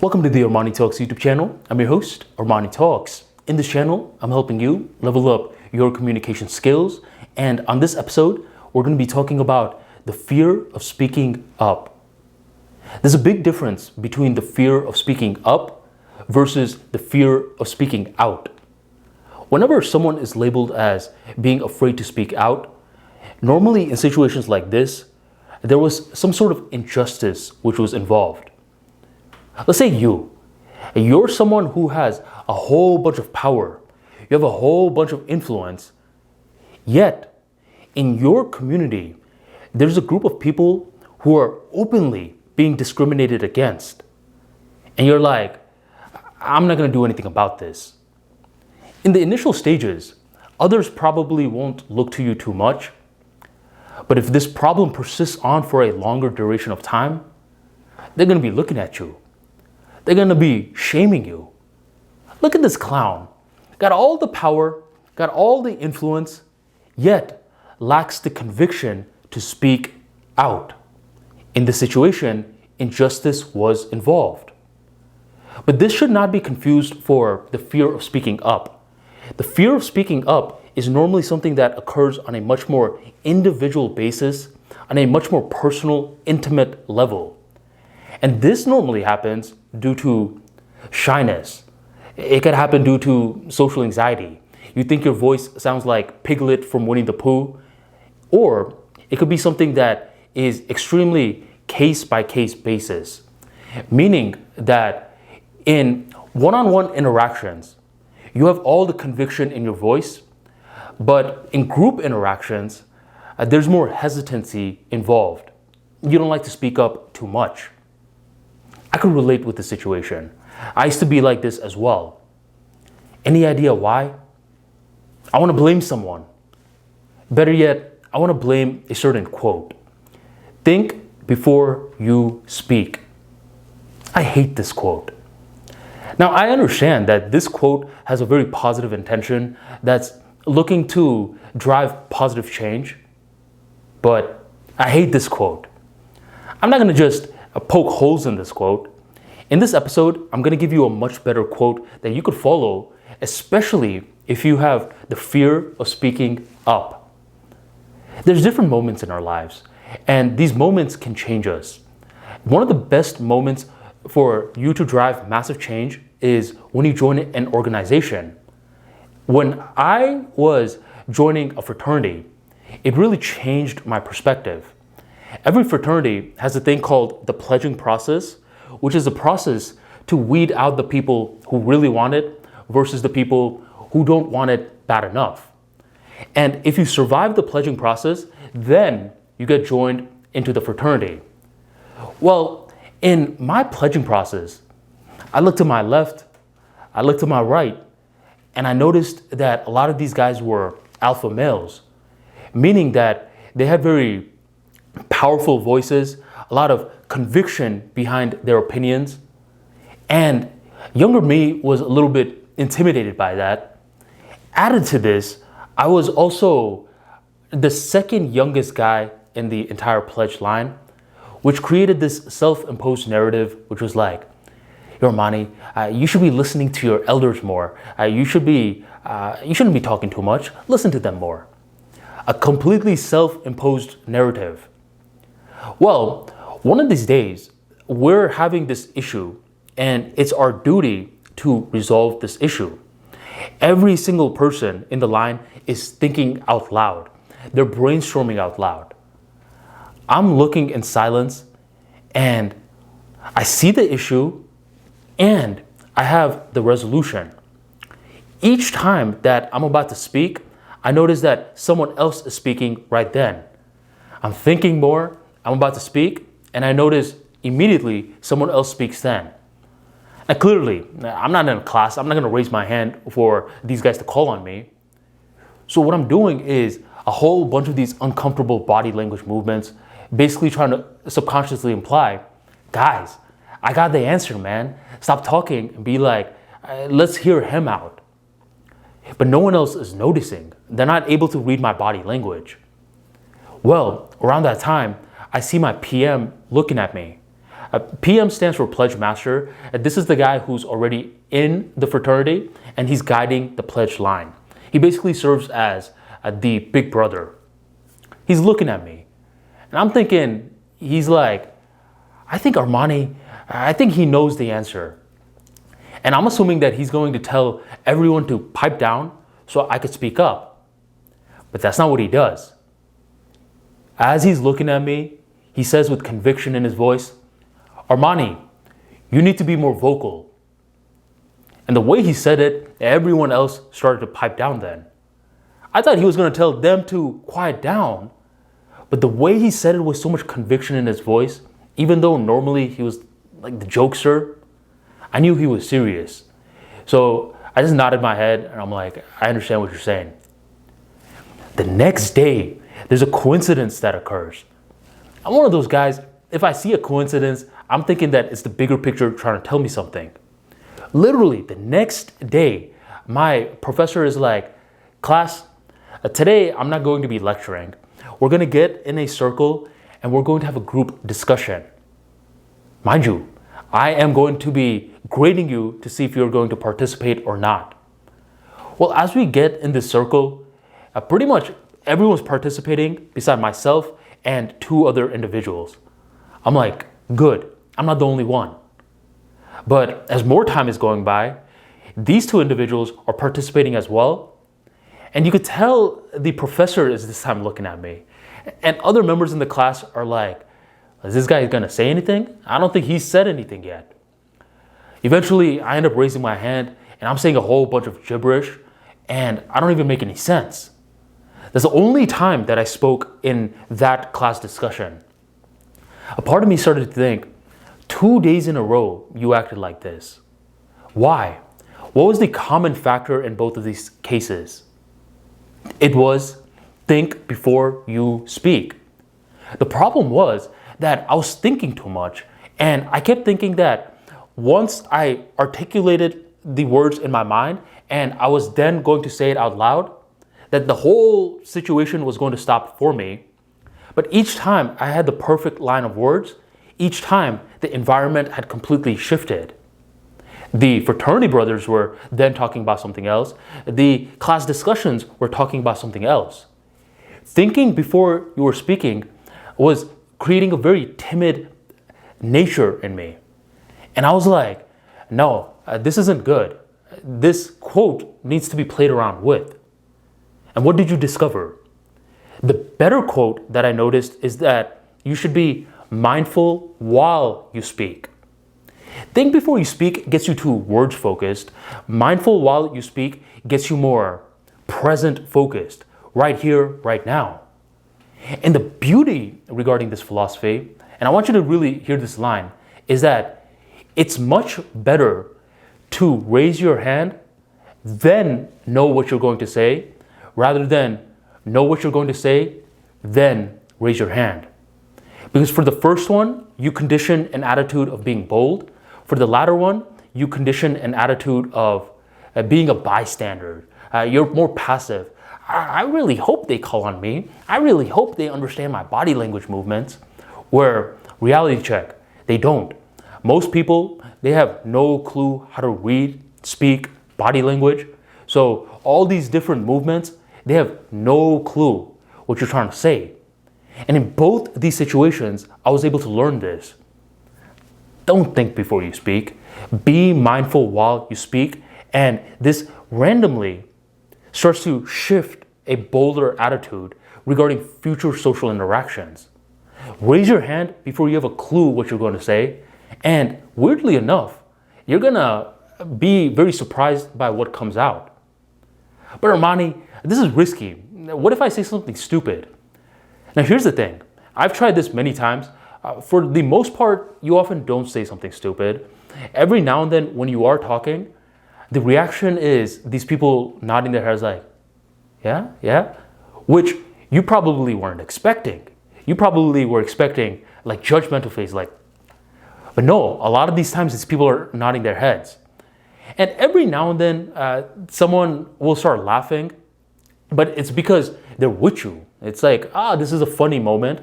Welcome to the ArmaniTalks YouTube channel. I'm your host, ArmaniTalks. In this channel, I'm helping you level up your communication skills. And on this episode, we're going to be talking about the fear of speaking up. There's a big difference between the fear of speaking up versus the fear of speaking out. Whenever someone is labeled as being afraid to speak out, normally in situations like this, there was some sort of injustice which was involved. Let's say you're someone who has a whole bunch of power. You have a whole bunch of influence. Yet, in your community, there's a group of people who are openly being discriminated against. And you're like, I'm not going to do anything about this. In the initial stages, others probably won't look to you too much. But if this problem persists on for a longer duration of time, they're going to be looking at you. They're going to be shaming you. Look at this clown. Got all the power, got all the influence, yet lacks the conviction to speak out. In this situation, injustice was involved. But this should not be confused for the fear of speaking up. The fear of speaking up is normally something that occurs on a much more individual basis, on a much more personal, intimate level. And this normally happens due to shyness. It could happen due to social anxiety. You think your voice sounds like Piglet from Winnie the Pooh, or it could be something that is extremely case-by-case basis, meaning that in one-on-one interactions, you have all the conviction in your voice, but in group interactions, there's more hesitancy involved. You don't like to speak up too much. I could relate with the situation. I used to be like this as well. Any idea why? I want to blame someone. Better yet, I want to blame a certain quote. Think before you speak. I hate this quote. Now, I understand that this quote has a very positive intention that's looking to drive positive change, but I hate this quote. I'm not going to just poke holes in this quote. In this episode, I'm going to give you a much better quote that you could follow, especially if you have the fear of speaking up. There's different moments in our lives, and these moments can change us. One of the best moments for you to drive massive change is when you join an organization. When I was joining a fraternity, it really changed my perspective. Every fraternity has a thing called the pledging process, which is a process to weed out the people who really want it versus the people who don't want it bad enough. And if you survive the pledging process, then you get joined into the fraternity. Well, in my pledging process, I looked to my left, I looked to my right, and I noticed that a lot of these guys were alpha males, meaning that they had very powerful voices, a lot of conviction behind their opinions. And younger me was a little bit intimidated by that. Added to this, I was also the second youngest guy in the entire pledge line, which created this self-imposed narrative, which was like, yo, Armani, you should be listening to your elders more. You shouldn't be talking too much. Listen to them more. A completely self-imposed narrative. Well, one of these days, we're having this issue, and it's our duty to resolve this issue. Every single person in the line is thinking out loud. They're brainstorming out loud. I'm looking in silence, and I see the issue, and I have the resolution. Each time that I'm about to speak, I notice that someone else is speaking right then. I'm thinking more, I'm about to speak, and I notice immediately someone else speaks then. And clearly, I'm not in a class, I'm not gonna raise my hand for these guys to call on me. So what I'm doing is a whole bunch of these uncomfortable body language movements, basically trying to subconsciously imply, guys, I got the answer, man. Stop talking and be like, let's hear him out. But no one else is noticing. They're not able to read my body language. Well, around that time, I see my PM looking at me. PM stands for Pledge Master. This is the guy who's already in the fraternity and he's guiding the pledge line. He basically serves as the big brother. He's looking at me and I'm thinking, he's like, I think he knows the answer. And I'm assuming that he's going to tell everyone to pipe down so I could speak up. But that's not what he does. As he's looking at me, he says with conviction in his voice, Armani, you need to be more vocal. And the way he said it, everyone else started to pipe down then. I thought he was going to tell them to quiet down. But the way he said it with so much conviction in his voice, even though normally he was like the jokester, I knew he was serious. So I just nodded my head and I'm like, I understand what you're saying. The next day, there's a coincidence that occurs. I'm one of those guys, if I see a coincidence, I'm thinking that it's the bigger picture trying to tell me something. Literally, the next day, my professor is like, class, today I'm not going to be lecturing. We're going to get in a circle and we're going to have a group discussion. Mind you, I am going to be grading you to see if you're going to participate or not. Well, as we get in this circle, pretty much everyone's participating beside myself and two other individuals. I'm like, good, I'm not the only one. But as more time is going by, these two individuals are participating as well. And you could tell the professor is this time looking at me. And other members in the class are like, is this guy gonna say anything? I don't think he's said anything yet. Eventually, I end up raising my hand and I'm saying a whole bunch of gibberish and I don't even make any sense. That's the only time that I spoke in that class discussion. A part of me started to think, 2 days in a row, you acted like this. Why? What was the common factor in both of these cases? It was think before you speak. The problem was that I was thinking too much and I kept thinking that once I articulated the words in my mind and I was then going to say it out loud, that the whole situation was going to stop for me. But each time I had the perfect line of words, each time the environment had completely shifted. The fraternity brothers were then talking about something else. The class discussions were talking about something else. Thinking before you were speaking was creating a very timid nature in me. And I was like, no, this isn't good. This quote needs to be played around with. And what did you discover? The better quote that I noticed is that you should be mindful while you speak. Think before you speak gets you to words focused. Mindful while you speak gets you more present focused, right here, right now. And the beauty regarding this philosophy, and I want you to really hear this line, is that it's much better to raise your hand, then know what you're going to say, rather than know what you're going to say, then raise your hand. Because for the first one, you condition an attitude of being bold. For the latter one, you condition an attitude of being a bystander. You're more passive. I really hope they call on me. I really hope they understand my body language movements. Where reality check, they don't. Most people, they have no clue how to read, speak, body language. So all these different movements, they have no clue what you're trying to say. And in both these situations, I was able to learn this. Don't think before you speak. Be mindful while you speak. And this randomly starts to shift a bolder attitude regarding future social interactions. Raise your hand before you have a clue what you're going to say. And weirdly enough, you're going to be very surprised by what comes out. But Armani, this is risky. What if I say something stupid? Now here's the thing. I've tried this many times. For the most part, you often don't say something stupid. Every now and then when you are talking, the reaction is these people nodding their heads like, yeah, which you probably weren't expecting. You probably were expecting like judgmental face, like, but no, a lot of these times these people are nodding their heads. And every now and then someone will start laughing, but it's because they're with you. It's like, this is a funny moment.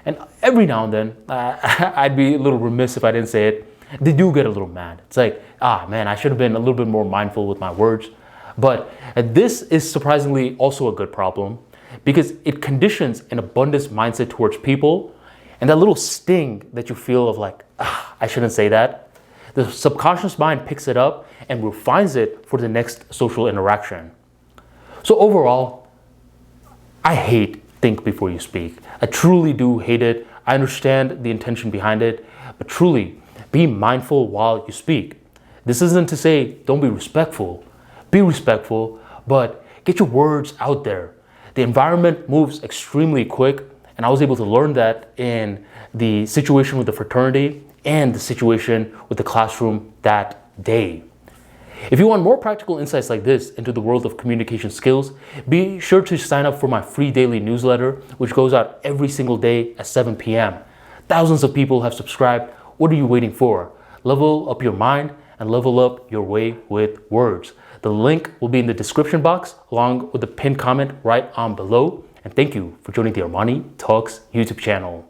And every now and then, I'd be a little remiss if I didn't say it, they do get a little mad. It's like, man, I should have been a little bit more mindful with my words. But this is surprisingly also a good problem because it conditions an abundance mindset towards people, and that little sting that you feel of like, I shouldn't say that, the subconscious mind picks it up and refines it for the next social interaction. So overall, I hate think before you speak. I truly do hate it. I understand the intention behind it, but truly, be mindful while you speak. This isn't to say don't be respectful. Be respectful, but get your words out there. The environment moves extremely quick, and I was able to learn that in the situation with the fraternity and the situation with the classroom that day. If you want more practical insights like this into the world of communication skills, be sure to sign up for my free daily newsletter, which goes out every single day at 7 p.m. Thousands of people have subscribed. What are you waiting for? Level up your mind and level up your way with words. The link will be in the description box along with the pinned comment right on below. And thank you for joining the Armani Talks YouTube channel.